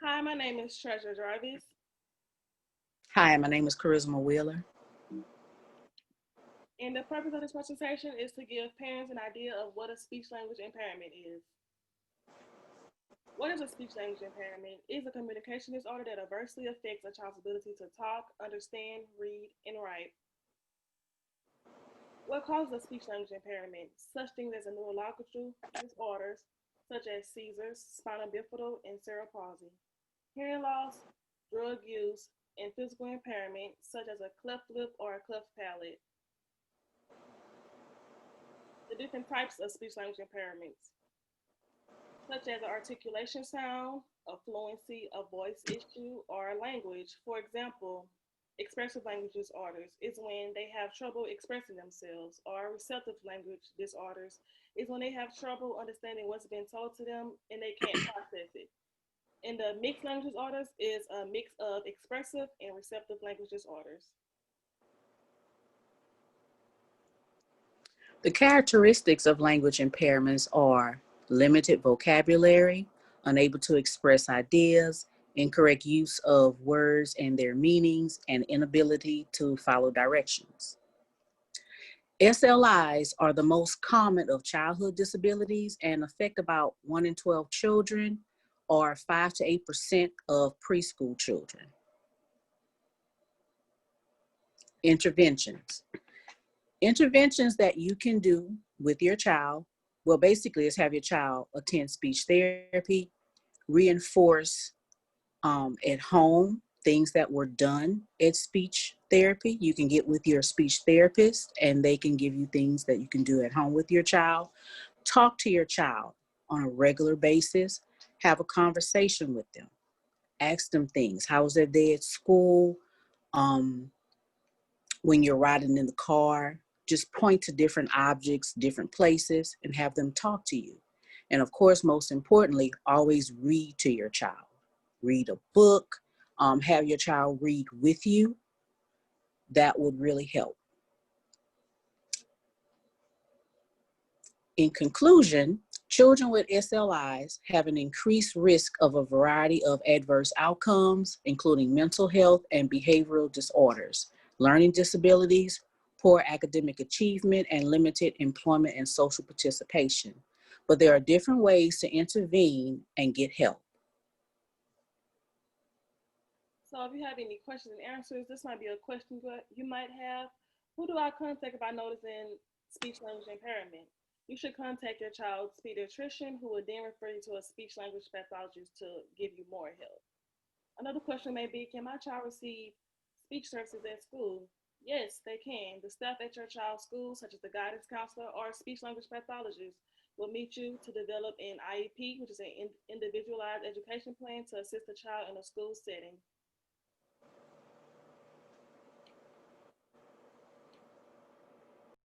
Hi, my name is Treasure Jarvis, Hi, my name is Charisma Wheeler. and the purpose of this presentation is to give parents an idea of what a speech language impairment is. What is a speech language impairment? It is a communication disorder that adversely affects a child's ability to talk, understand, read, and write. What causes a speech language impairment? Such things as a neurological disorders, such as seizures, spinal bifidal, and cerebral palsy, hearing loss, drug use, and physical impairment, such as a cleft lip or a cleft palate. The different types of speech language impairments, such as articulation sound, a fluency, a voice issue, or a language. For example, expressive language disorders is when they have trouble expressing themselves, or receptive language disorders is when they have trouble understanding what's been told to them and they can't process it. And the mixed language disorders is a mix of expressive and receptive language disorders. The characteristics of language impairments are limited vocabulary, unable to express ideas, incorrect use of words and their meanings, and inability to follow directions. SLIs are the most common of childhood disabilities and affect about 1 in 12 children or 5 to 8% of preschool children. Interventions. Interventions that you can do with your child, well, basically, is have your child attend speech therapy, reinforce at home things that were done at speech therapy. You can get with your speech therapist and they can give you things that you can do at home with your child. Talk to your child on a regular basis, have a conversation with them, ask them things. How was their day at school? Um, when you're riding in the car, just point to different objects, different places, and have them talk to you. And of course, most importantly, always read to your child. Read a book, have your child read with you. That would really help. In conclusion, children with SLIs have an increased risk of a variety of adverse outcomes, including mental health and behavioral disorders, learning disabilities, poor academic achievement, and limited employment and social participation. But there are different ways to intervene and get help. So if you have any questions and answers, this might be a question that you might have. Who do I contact if I notice in speech language impairment? You should contact your child's pediatrician who will then refer you to a speech language pathologist to give you more help. Another question may be, can my child receive speech services at school? Yes, they can. The staff at your child's school, such as the guidance counselor or speech language pathologist, will meet you to develop an IEP, which is an individualized education plan to assist the child in a school setting.